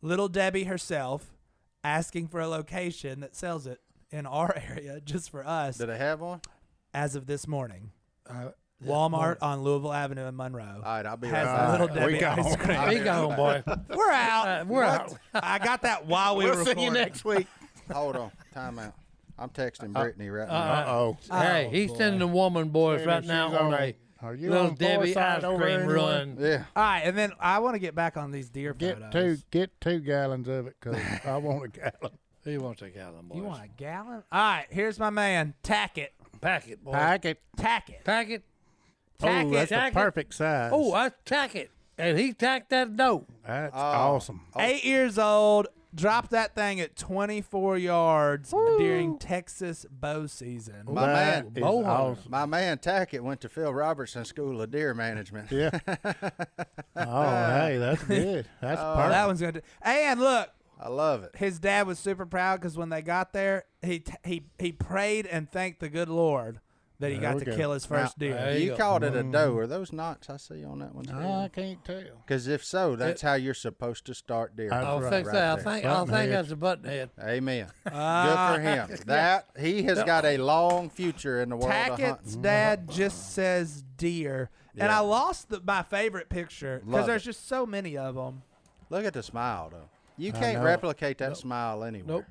Little Debbie herself asking for a location that sells it in our area just for us Did they have one? as of this morning. Yeah, Walmart on Louisville Avenue in Monroe All right, I'll be has right a back. Little We Debbie gone. ice cream. Be gone, boy. We're out. We're out. I got that while we were We'll see recording. you next week. Hold on, time out. I'm texting Brittany right now. Uh-oh. Hey, Oh, he's boy. sending the woman boys Saying right that now she's on a Are you Little on Debbie Forsyth ice over cream anyway? run. Yeah. All right, and then I want to get back on these deer photos. Get 2 gallons of it, cause I want a gallon. He wants a gallon, boys. You want a gallon? All right, here's my man. Tack it. Pack it, boy. Pack it. Tack it. Tack it. Tack Oh, it. that's the Tack it. perfect size. Oh, I tack it. And he tacked that dope. That's Oh. awesome. 8 years old, Dropped that thing at 24 yards during Texas bow season. My man, is awesome. my man Tackett went to Phil Robertson School of Deer Management. Yeah. Oh, hey, that's good. That's perfect. That one's going to. And look, I love it. his dad was super proud because when they got there, he prayed and thanked the good Lord that he got There we to go. kill his first deer. There You you go. called it a doe. Are those knots I see on that one? I can't tell. Because if so, that's how you're supposed to start deer. That's I'll right. fix that. I think Buttonhead. that's a buttonhead. Amen. Good for him. That he has got a long future in the world of hunting. Tackett's dad just says deer. And Yeah. I lost my favorite picture because Love there's it. just so many of them. Look at the smile, though. You I can't know. replicate that smile anywhere. Nope.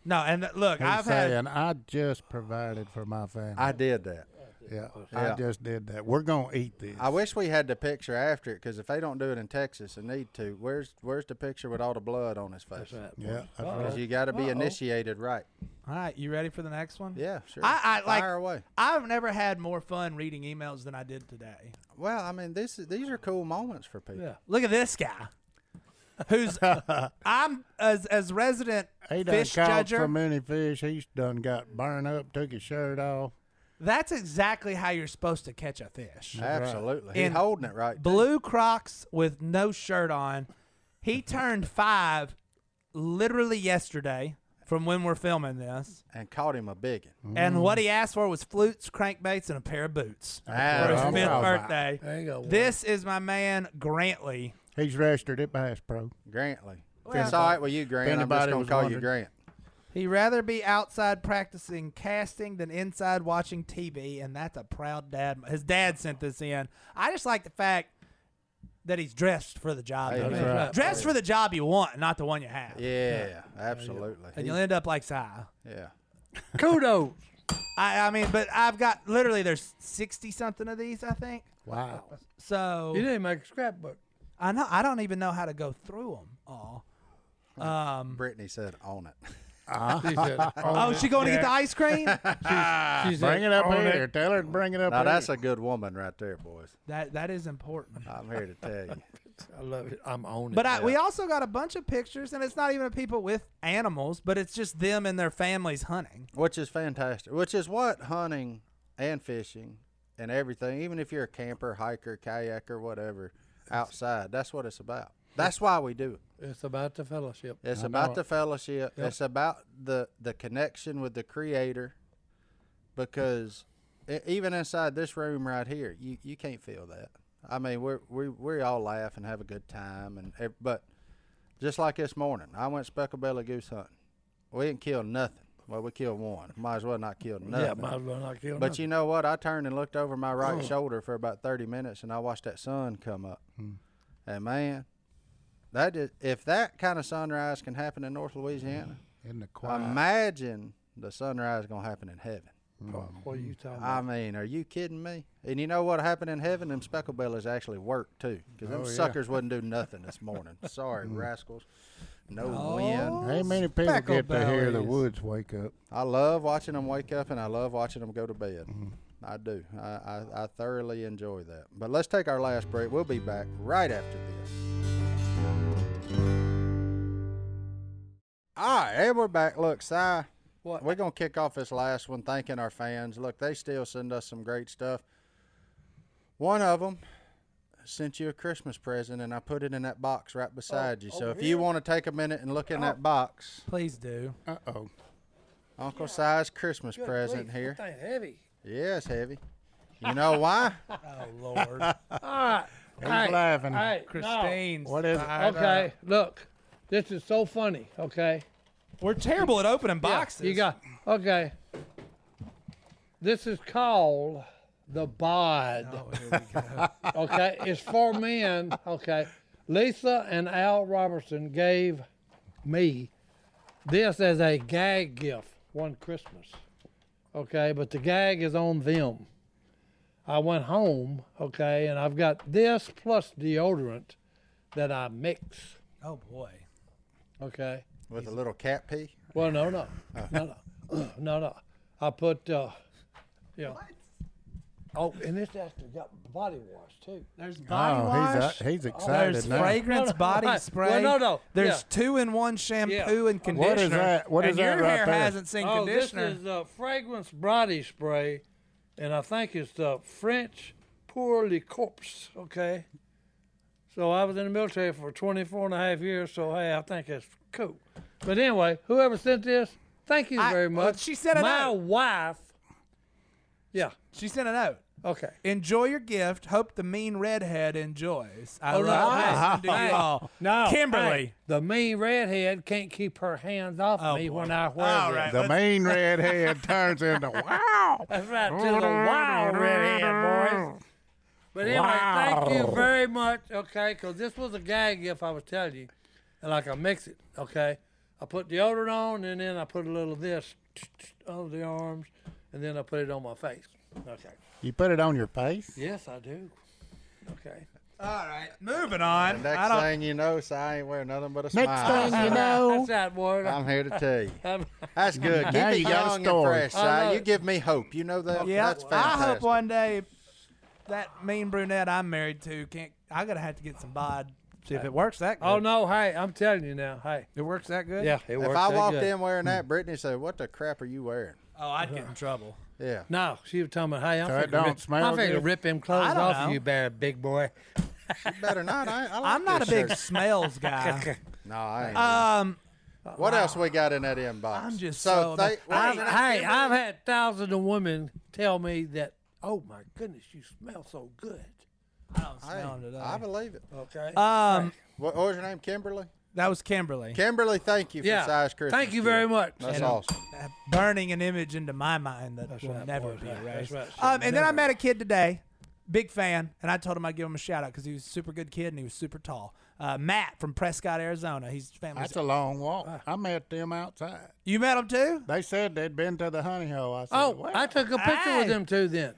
No, and look, He's I've had. saying, I just provided for my family. I did that. Yeah, Yeah. I just did that. We're going to eat this. I wish we had the picture after it, because if they don't do it in Texas and need to, where's the picture with all the blood on his face? That's right. Yeah, that's Because right. you got to be initiated right. All right, you ready for the next one? Yeah, sure. I like. Fire away. I've never had more fun reading emails than I did today. Well, I mean, these are cool moments for people. Yeah. Look at this guy, who's I'm as resident He done fish caught so judger. many fish. He's done got burned up, took his shirt off. That's exactly how you're supposed to catch a fish. Absolutely. He's In holding it right. Blue Crocs with no shirt on. He turned 5 literally yesterday from when we're filming this. And caught him a biggin. And what he asked for was flutes, crankbaits, and a pair of boots for his I'm 5th talking about. birthday. There you go. This is my man Grantley. He's registered at Bass Pro. Grantley. Well, It's all right with you, Grant. I'm just anybody going was to call you wondering. Grant. He'd rather be outside practicing casting than inside watching TV, and that's a proud dad. His dad sent this in. I just like the fact that he's dressed for the job. Hey, I that's mean, right. dressed for the job you want, not the one you have. Yeah, absolutely. And you'll end up like Si. Yeah. Kudos. I mean, but I've got literally there's 60-something of these, I think. Wow. So You didn't make a scrapbook. I know I don't even know how to go through them all. Brittany said, own it. She said, Oh, she going to get the ice cream? she said, Bring it up "Own here. Tell her to bring it up Now, here. that's a good woman right there, boys. That is important. I'm here to tell you. I love it. I'm owning But it. we also got a bunch of pictures, and it's not even of people with animals, but it's just them and their families hunting. Which is fantastic. Which is what hunting and fishing and everything, even if you're a camper, hiker, kayaker, whatever, outside, that's what it's about. That's why we do it. It's about the fellowship. It's I about know the it. fellowship. Yep. It's about the connection with the Creator, because even inside this room right here, you can't feel that. I mean, we all laugh and have a good time, but just like this morning, I went speckled belly goose hunting. We didn't kill nothing. Well, we killed one. Might as well not kill nothing. Yeah, might as well not kill But nothing. you know what? I turned and looked over my right shoulder for about 30 minutes, and I watched that sun come up. And man, if that kind of sunrise can happen in North Louisiana, In the quiet. imagine the sunrise gonna happen in heaven. What are you talking I about? mean, are you kidding me? And you know what happened in heaven? Them speckled bellies actually worked too, because them Oh, yeah. suckers wouldn't do nothing this morning. Sorry, rascals. No Oh. wind. Ain't many people Speckled get to hear the bellies. woods wake up. I love watching them wake up, and I love watching them go to bed. Mm-hmm. I do. I thoroughly enjoy that. But let's take our last break. We'll be back right after this. All right, and we're back. Look, Si, What? we're going to kick off this last one thanking our fans. Look, they still send us some great stuff. One of them sent you a Christmas present, and I put it in that box right beside you. So over if you want to take a minute and look in that box, Please do. Uh-oh. Uncle Si's Christmas Good present grief, here. That thing heavy. Yeah, it's heavy. You know why? Oh, Lord. All right. He's Hey, laughing. Hey, Christine's. What is it? fired Okay, up. look. This is so funny, okay? We're terrible at opening Yeah, boxes. you got, okay. This is called the bod. Oh, here we go. Okay, it's for men. Okay, Lisa and Al Robertson gave me this as a gag gift one Christmas. Okay, but the gag is on them. I went home, okay, and I've got this plus deodorant that I mix. Oh, boy. Okay. With a little cat pee? Well, no. I put, you know, Oh, and this actually got body wash too. There's body wash. He's excited There's now. fragrance body spray. Well, no. There's 2-in-1 shampoo and conditioner. What is that? What is and that your right hair there? hasn't seen conditioner. This is fragrance body spray, and I think it's the French Pour le Corps. Okay. So I was in the military for 24 and a half years. So hey, I think that's cool. But anyway, whoever sent this, thank you very much. She sent a My note. wife. Yeah. She sent a note. Okay. Enjoy your gift. Hope the mean redhead enjoys. I Oh, love no. listening to you all. No, Kimberly. hey, the mean redhead can't keep her hands off me boy. when I wear All this. right. The mean redhead turns into wow. That's right, to the wild redhead, boys. But anyway, thank you very much, okay, because this was a gag gift I was telling you. And like I mix it, okay. I put deodorant on, and then I put a little of this on the arms, and then I put it on my face. Okay. You put it on your face? Yes, I do. Okay. All right. Moving on. Next thing you know, Si ain't wearing nothing but a smile. Next thing you know. That's that word. I'm here to tell you. I'm- That's good. Keep Now it you got a young and story. fresh, I know Si. You it. give me hope. You know that? Yeah, That's I fantastic. hope one day that mean brunette I'm married to can't. I gotta have to get some bod. See if it works that good. Oh, no, hey, I'm telling you now, hey. It works that good. Yeah, it works If I that walked good. in wearing that, Brittany said, "What the crap are you wearing?" Oh, I'd get in trouble. Yeah. No, she was talking about, hey, So it don't smell I'm finna good? rip them clothes I don't off know. of you, big boy. You better not. I like I'm not a this big shirt. smells guy. No, I ain't. What else we got in that inbox? I'm just so. so- They, what was it? Hey, I've had thousands of women tell me that, oh my goodness, you smell so good. I don't Hey, smell 'em today. I believe it. Okay. What was your name? Kimberly? That was Kimberly. Kimberly, thank you for Yeah. Si's Christmas. Thank you very gift. much. That's And- awesome. Burning an image into my mind that will right, never boy. be That's erased. right. And then I met a kid today, big fan, and I told him I'd give him a shout out because he was a super good kid and he was super tall. Matt from Prescott, Arizona. He's family. That's a long walk. I met them outside. You met him too? They said they'd been to the honey hole. I said, Oh, well, I took a picture with Hey. them too then.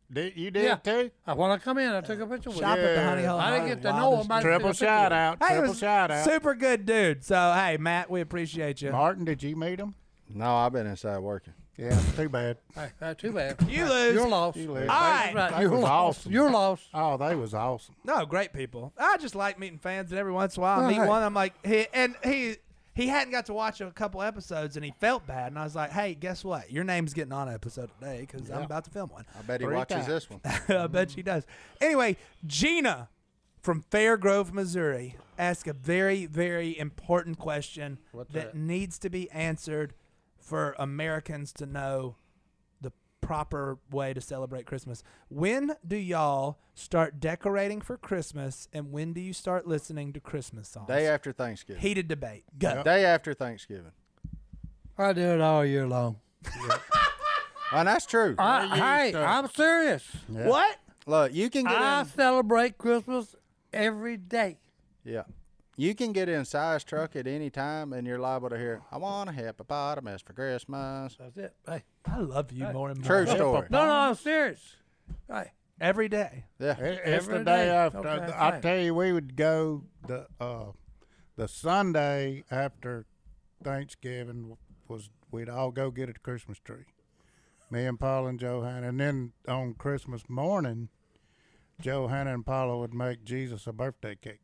you did Yeah. too? When I come in, I took a picture with Shop them. at the Honey Hole. I didn't get to know him. I Triple took a picture shout with him. out. Hey, he Triple was shout out. super good dude. So hey, Matt, we appreciate you. Martin, did you meet him? No, I've been inside working. Yeah, too bad. Hey, too bad. You lose. You're lost. You lose. All That's right. right. They You're was lost. awesome. You're lost. Oh, they was awesome. No, great people. I just like meeting fans, and every once in a while I meet hey. one. I'm like, he hadn't got to watch a couple episodes, and he felt bad. And I was like, hey, guess what? Your name's getting on an episode today because I'm about to film one. I bet he 3 watches times. this one. I bet she does. Anyway, Gina from Fairgrove, Missouri, asked a very, very important question that needs to be answered for Americans to know the proper way to celebrate Christmas. When do y'all start decorating for Christmas, and when do you start listening to Christmas songs? Day after Thanksgiving. Heated debate. Go. Day after Thanksgiving. I do it all year long. And that's true. Hey, I'm serious. Yeah. What? Look, you can get I in. celebrate Christmas every day. Yeah. You can get in Si's truck at any time, and you're liable to hear, "I want a hippopotamus for Christmas." That's it. Hey. I love you more and more. True story. No, I'm serious. Hey. Every day. Yeah. It's the Every day day. after. Okay, I fine. tell you, we would go the Sunday after Thanksgiving we'd all go get a Christmas tree. Me and Paula and Johanna, and then on Christmas morning, Johanna and Paula would make Jesus a birthday cake.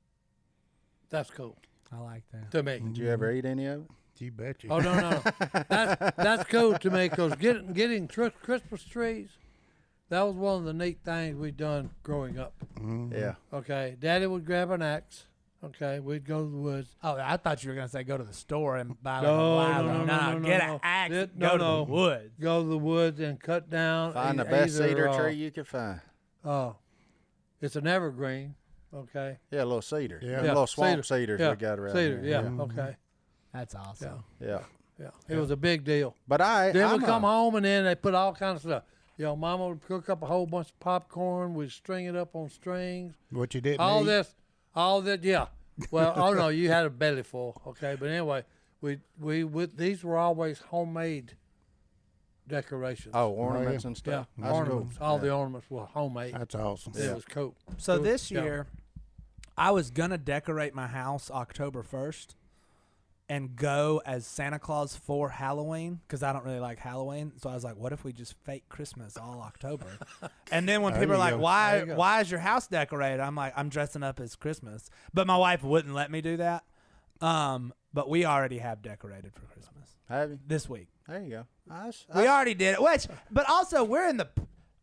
That's cool I like that. to me. Did you ever eat any of it? You bet you. Oh, no. That's cool to me because getting Christmas trees, that was one of the neat things we done growing up. Yeah. Okay. Daddy would grab an axe. Okay. We'd go to the woods. Oh, I thought you were going to say go to the store and buy like No, a live no, one. no, no, Get no. an axe. It- go no, to no. the woods. Go to the woods and cut down. Find the either, best cedar tree you can find. Oh, it's an evergreen. Okay. Yeah, a little cedar. Yeah. Them little swamp cedars yeah. we got around Cedar. here. Yeah. Okay. That's awesome. Yeah. Yeah. It was a big deal. But Then I'm we come home and then they put all kinds of stuff. You know, Mama would cook up a whole bunch of popcorn. We'd string it up on strings. What you didn't All eat? that, yeah. Well, oh no, you had a belly full. Okay, but anyway, these were always homemade decorations. Oh, ornaments and yeah, stuff. That's ornaments. cool. All the ornaments were homemade. That's awesome. It was cool. So this Yeah. year, I was going to decorate my house October 1st. and go as Santa Claus for Halloween because I don't really like Halloween. So I was like, what if we just fake Christmas all October? And then when There people are you like, go. why is your house decorated? I'm like, I'm dressing up as Christmas. But my wife wouldn't let me do that. But we already have decorated for Christmas Have you? this week. There you go. We already did it. But also we're in the.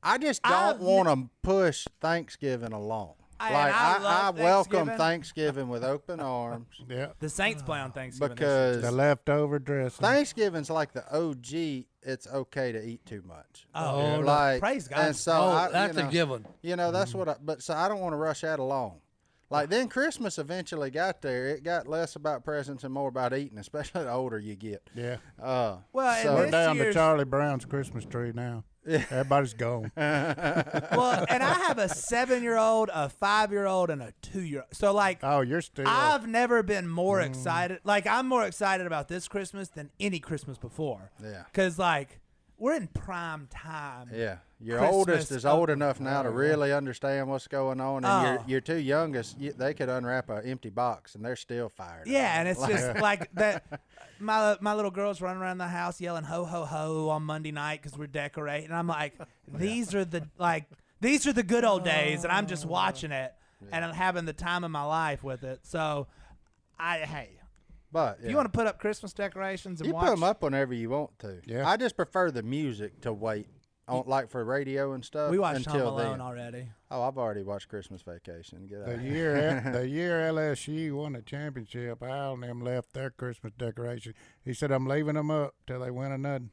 I just don't want to push Thanksgiving along. I love welcome Thanksgiving. Thanksgiving with open arms Yeah. The Saints play on Thanksgiving. because The leftover dressing. Thanksgiving's like the OG. It's okay to eat too much. Oh, no. like Praise God. And so that's a given. That's what. So I don't want to rush that along. Like then Christmas eventually got there. It got less about presents and more about eating, especially the older you get. Yeah. Well, so and We're this down to year's- Charlie Brown's Christmas tree now. Everybody's gone. Well, and I have a 7-year-old, a 5-year-old, and a 2-year-old. So like, Oh, you're still. I've never been more excited. Like, I'm more excited about this Christmas than any Christmas before. Yeah. Because like, we're in prime time. Yeah, your Christmas oldest is old of- enough now to really understand what's going on, and Oh. your two youngest, they could unwrap an empty box and they're still fired. Yeah, and it's just like that. My little girl's running around the house yelling "ho ho ho" on Monday night because we're decorating. I'm like, these are the good old days, and I'm just watching it and I'm having the time of my life with it. So, But if you want to put up Christmas decorations and you watch, put them up whenever you want to. Yeah. I just prefer the music to wait on, like for radio and stuff. we watched Home until Alone then. already. Oh, I've already watched Christmas Vacation. Get The out. year LSU won the championship, Al and them left their Christmas decoration. He said, "I'm leaving them up till they win another."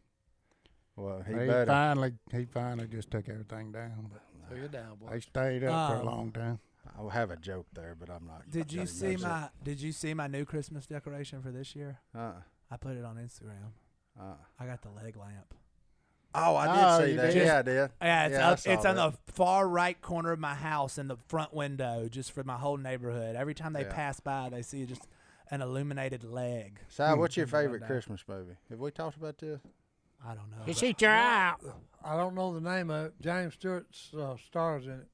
Well, he He better. finally just took everything down. But So you're down, boy. they stayed up for a Um, long time. I'll have a joke there, but I'm not. Did you gonna see use it. Did you see my new Christmas decoration for this year? I put it on Instagram. I got the leg lamp. Oh, I Oh, did see you that. did? Yeah, I did. Yeah, it's Yeah, I up. saw It's on that. the far right corner of my house in the front window, just for my whole neighborhood. Every time they Yeah. pass by, they see just an illuminated leg. Si, what's your in the favorite window. Christmas movie? Have we talked about this? I don't know. You but- shoot your eye out. I don't know the name of it. James Stewart's stars in it.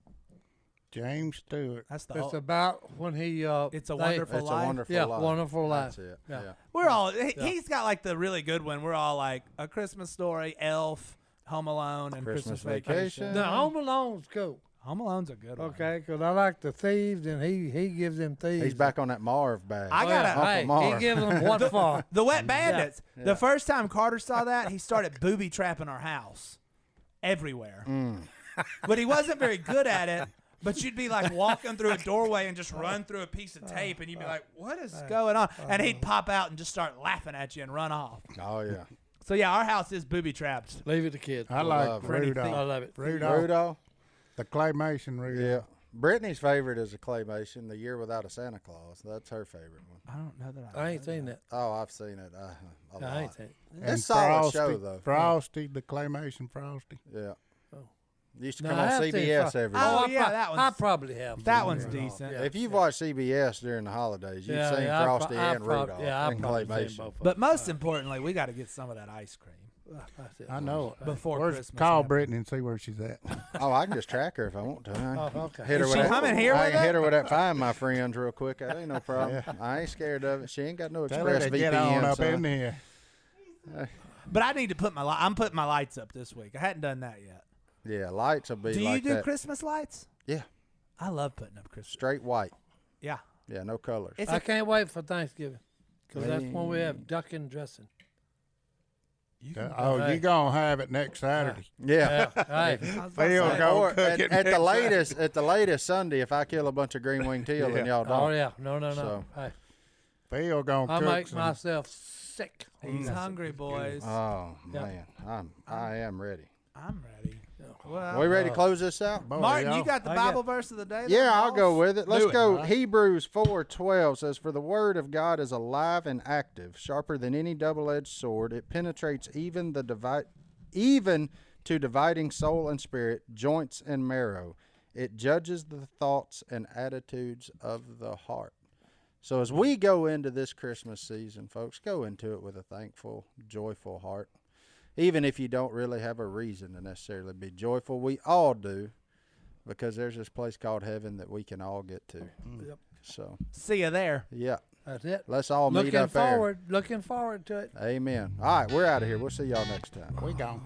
James Stewart. That's the. It's whole- about when he. It's a Wonderful It's Life? a wonderful Yeah, life. Wonderful Life. That's it. Yeah. Yeah. We're all. He's got like the really good one. We're all like A Christmas Story, Elf, Home Alone, and Christmas Christmas Vacation. Vacation. No, Home Alone's cool. Home Alone's a good one. Okay, because I like the thieves, and he gives them thieves. He's back on that Marv bag. I gotta- Uncle Hey, Marv. he gives them what for? The Wet Bandits. Yeah. The first time Carter saw that, he started booby trapping our house everywhere. But he wasn't very good at it. But you'd be like walking through a doorway and just run through a piece of tape, and you'd be like, "What is going on?" And he'd pop out and just start laughing at you and run off. Oh yeah. So yeah, our house is booby trapped. Leave it to kids. I love like it. Rudolph. I love it. Rudolph. Rudolph. The claymation Rudolph. Yeah. Brittany's favorite is a claymation, The Year Without a Santa Claus. That's her favorite one. I don't know that I ain't seen that. Oh, I've seen it. A lot. I ain't seen it. It's a solid Frosty, show though. Frosty, the claymation Frosty. Yeah. Oh. Used to No, come I on have seen CBS Fro- every Oh, day. yeah, that I one's- probably have. that seen one's Rudolph. decent. Yeah. If you've watched CBS during the holidays, you've seen Frosty and Rudolph Yeah, I've and probably seen claymation. both of But most importantly, we got to get some of that ice cream That's it. I know it. before Where's, Christmas. call happens. Brittany and see where she's at. Oh, I can just track her if I want to. Oh, okay. Hit her Is with she that, coming here I with can it? hit her with that Find My Friends real quick. That ain't no problem. I ain't scared of it. She ain't got no Tell her Express to get on VPN. up son. in here. But I need to put I'm putting my lights up this week. I hadn't done that yet. Yeah, lights will be Do like you do that. Christmas lights? Yeah, I love putting up Christmas. straight white. Yeah. Yeah, no colors. It's I a, can't wait for Thanksgiving because that's when we Man. have ducking dressing. you can Oh, Hey. you gonna have it next Saturday. Yeah. Hey, I was about to Phil say, go Or cook at, it at the next latest, at the latest Sunday, if I kill a bunch of green winged teal, then y'all don't. oh yeah, no. So- Hey, Phil gonna I cook make some. myself sick. He's hungry, boys. Oh Yeah. man, I am ready. I'm ready. Are Well, we ready to close this out? Boy, Martin, you y'all- got the I got- Bible verse of the day? Yeah, there, I'll go boss? with it. Let's Do it. go. All right. Hebrews 4:12 says, "For the word of God is alive and active, sharper than any double-edged sword. It penetrates even to dividing soul and spirit, joints and marrow. It judges the thoughts and attitudes of the heart." So as we go into this Christmas season, folks, go into it with a thankful, joyful heart. Even if you don't really have a reason to necessarily be joyful, we all do, because there's this place called heaven that we can all get to. Yep. So, See you there. yeah. That's it. Let's all meet up Looking forward to it. there. Amen. All right, we're out of here. We'll see y'all next time. We gone.